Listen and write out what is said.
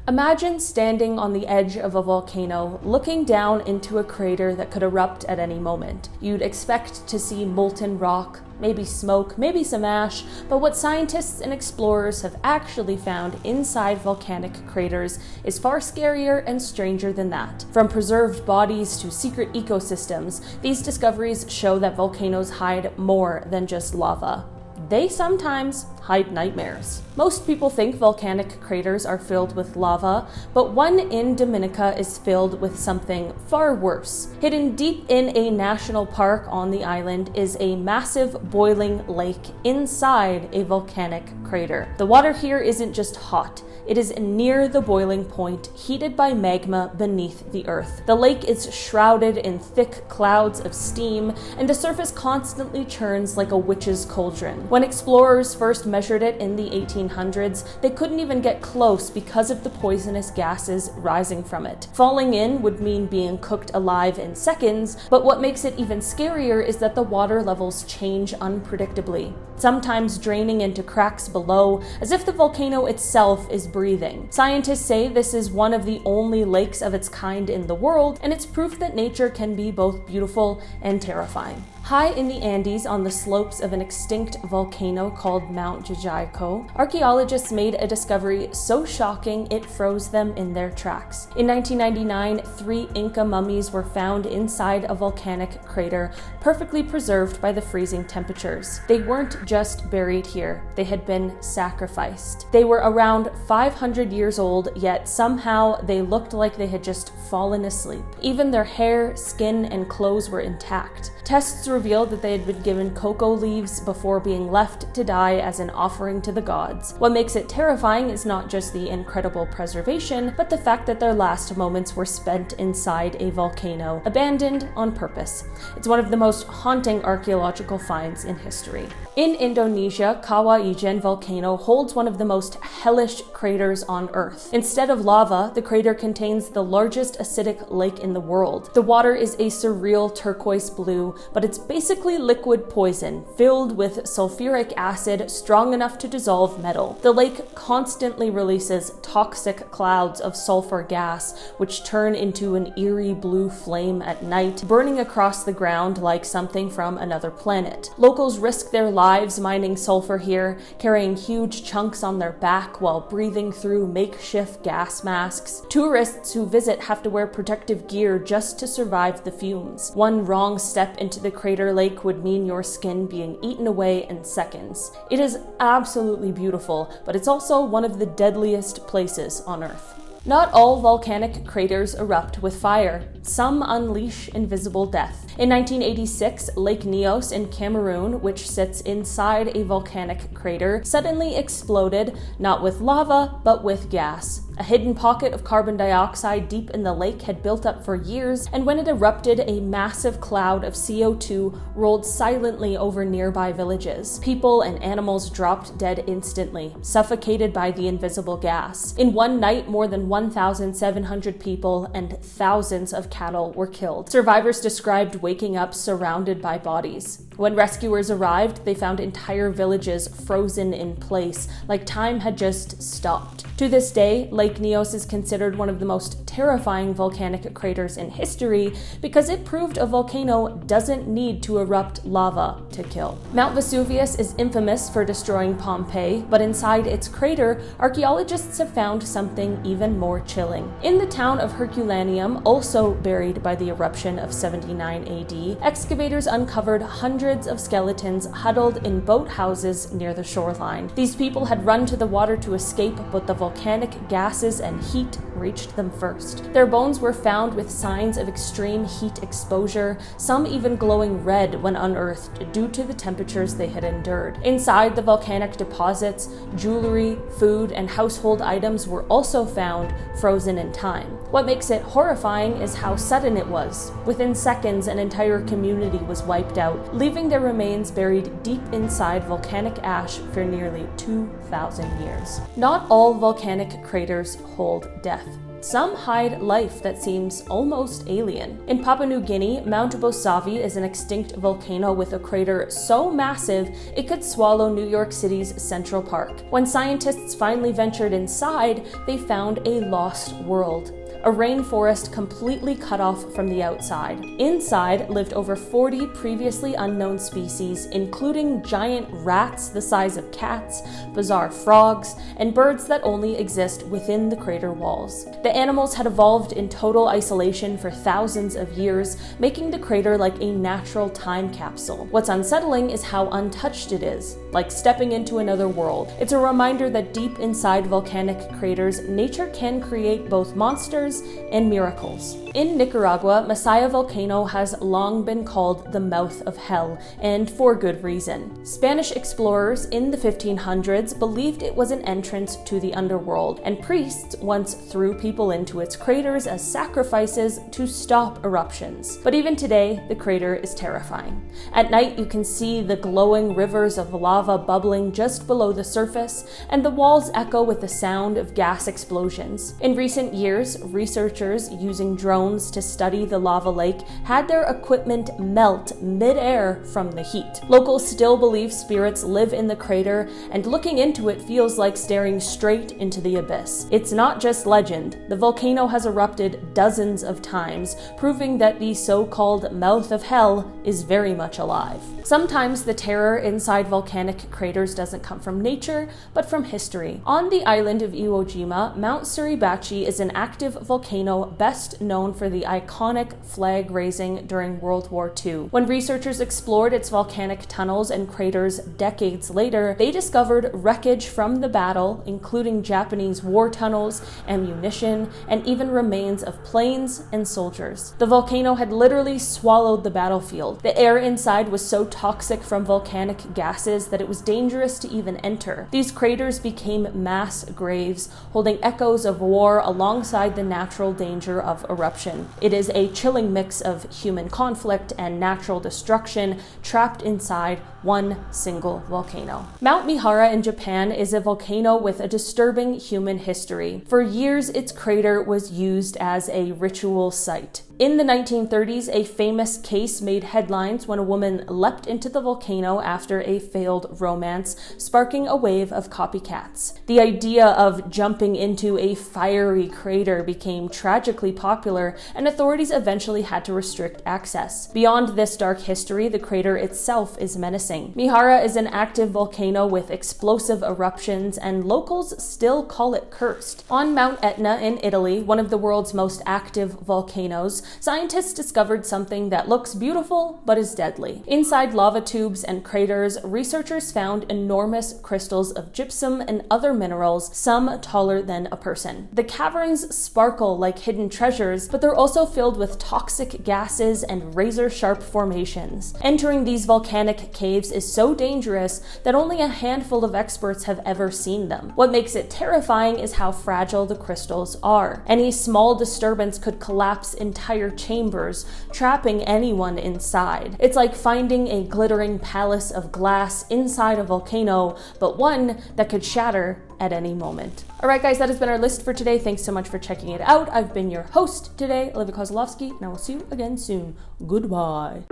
Imagine standing on the edge of a volcano, looking down into a crater that could erupt at any moment. You'd expect to see molten rock, maybe smoke, maybe some ash, but what scientists and explorers have actually found inside volcanic craters is far scarier and stranger than that. From preserved bodies to secret ecosystems, these discoveries show that volcanoes hide more than just lava. They sometimes hide nightmares. Most people think volcanic craters are filled with lava, but one in Dominica is filled with something far worse. Hidden deep in a national park on the island is a massive boiling lake inside a volcanic crater. The water here isn't just hot. It is near the boiling point, heated by magma beneath the earth. The lake is shrouded in thick clouds of steam, and the surface constantly churns like a witch's cauldron. When explorers first measured it in the 1800s, they couldn't even get close because of the poisonous gases rising from it. Falling in would mean being cooked alive in seconds, but what makes it even scarier is that the water levels change unpredictably, sometimes draining into cracks below, as if the volcano itself is breathing. Scientists say this is one of the only lakes of its kind in the world, and it's proof that nature can be both beautiful and terrifying. High in the Andes, on the slopes of an extinct volcano called Mount Llullaillaco, archaeologists made a discovery so shocking it froze them in their tracks. In 1999, 3 Inca mummies were found inside a volcanic crater, perfectly preserved by the freezing temperatures. They weren't just buried here, they had been sacrificed. They were around 500 years old, yet somehow they looked like they had just fallen asleep. Even their hair, skin, and clothes were intact. Tests revealed that they had been given cocoa leaves before being left to die as an offering to the gods. What makes it terrifying is not just the incredible preservation, but the fact that their last moments were spent inside a volcano, abandoned on purpose. It's one of the most haunting archaeological finds in history. In Indonesia, Kawah Ijen volcano holds one of the most hellish craters on Earth. Instead of lava, the crater contains the largest acidic lake in the world. The water is a surreal turquoise blue, but it's basically liquid poison, filled with sulfuric acid strong enough to dissolve metal. The lake constantly releases toxic clouds of sulfur gas, which turn into an eerie blue flame at night, burning across the ground like something from another planet. Locals risk their lives mining sulfur here, carrying huge chunks on their back while breathing through makeshift gas masks. Tourists who visit have to wear protective gear just to survive the fumes. One wrong step into the crater lake would mean your skin being eaten away in seconds. It is absolutely beautiful, but it's also one of the deadliest places on Earth. Not all volcanic craters erupt with fire. Some unleash invisible death. In 1986, Lake Nyos in Cameroon, which sits inside a volcanic crater, suddenly exploded, not with lava, but with gas. A hidden pocket of carbon dioxide deep in the lake had built up for years, and when it erupted, a massive cloud of CO2 rolled silently over nearby villages. People and animals dropped dead instantly, suffocated by the invisible gas. In one night, more than 1,700 people and thousands of cattle were killed. Survivors described waking up surrounded by bodies. When rescuers arrived, they found entire villages frozen in place, like time had just stopped. To this day, Lake Nyos is considered one of the most terrifying volcanic craters in history because it proved a volcano doesn't need to erupt lava to kill. Mount Vesuvius is infamous for destroying Pompeii, but inside its crater, archaeologists have found something even more chilling. In the town of Herculaneum, also buried by the eruption of 79 AD, excavators uncovered hundreds of skeletons huddled in boathouses near the shoreline. These people had run to the water to escape, but the volcanic gases and heat reached them first. Their bones were found with signs of extreme heat exposure, some even glowing red when unearthed due to the temperatures they had endured. Inside the volcanic deposits, jewelry, food, and household items were also found, frozen in time. What makes it horrifying is how sudden it was. Within seconds, an entire community was wiped out, leaving their remains buried deep inside volcanic ash for nearly 2,000 years. Not all volcanic craters hold death. death. Some hide life that seems almost alien. In Papua New Guinea, Mount Bosavi is an extinct volcano with a crater so massive it could swallow New York City's Central Park. When scientists finally ventured inside, they found a lost world. A rainforest completely cut off from the outside. Inside lived over 40 previously unknown species, including giant rats the size of cats, bizarre frogs, and birds that only exist within the crater walls. The animals had evolved in total isolation for thousands of years, making the crater like a natural time capsule. What's unsettling is how untouched it is, like stepping into another world. It's a reminder that deep inside volcanic craters, nature can create both monsters and miracles. In Nicaragua, Masaya volcano has long been called the mouth of hell, and for good reason. Spanish explorers in the 1500s believed it was an entrance to the underworld, and priests once threw people into its craters as sacrifices to stop eruptions. But even today, the crater is terrifying. At night, you can see the glowing rivers of lava bubbling just below the surface, and the walls echo with the sound of gas explosions. In recent years, researchers using drones to study the lava lake had their equipment melt mid-air from the heat. Locals still believe spirits live in the crater, and looking into it feels like staring straight into the abyss. It's not just legend. The volcano has erupted dozens of times, proving that the so-called mouth of hell is very much alive. Sometimes the terror inside volcanic craters doesn't come from nature, but from history. On the island of Iwo Jima, Mount Suribachi is an active volcano best known for the iconic flag raising during World War II. When researchers explored its volcanic tunnels and craters decades later, they discovered wreckage from the battle, including Japanese war tunnels, ammunition, and even remains of planes and soldiers. The volcano had literally swallowed the battlefield. The air inside was so toxic from volcanic gases that it was dangerous to even enter. These craters became mass graves, holding echoes of war alongside the natural danger of eruption. It is a chilling mix of human conflict and natural destruction trapped inside one single volcano. Mount Mihara in Japan is a volcano with a disturbing human history. For years, its crater was used as a ritual site. In the 1930s, a famous case made headlines when a woman leapt into the volcano after a failed romance, sparking a wave of copycats. The idea of jumping into a fiery crater became tragically popular, and authorities eventually had to restrict access. Beyond this dark history, the crater itself is menacing. Mihara is an active volcano with explosive eruptions, and locals still call it cursed. On Mount Etna in Italy, one of the world's most active volcanoes, scientists discovered something that looks beautiful but is deadly. Inside lava tubes and craters, researchers found enormous crystals of gypsum and other minerals, some taller than a person. The caverns sparkle like hidden treasures, but they're also filled with toxic gases and razor-sharp formations. Entering these volcanic caves is so dangerous that only a handful of experts have ever seen them. What makes it terrifying is how fragile the crystals are. Any small disturbance could collapse entire chambers, trapping anyone inside. It's like finding a glittering palace of glass inside a volcano, but one that could shatter at any moment. Alright guys, that has been our list for today. Thanks so much for checking it out. I've been your host today, Olivia Kozlowski, and I will see you again soon. Goodbye.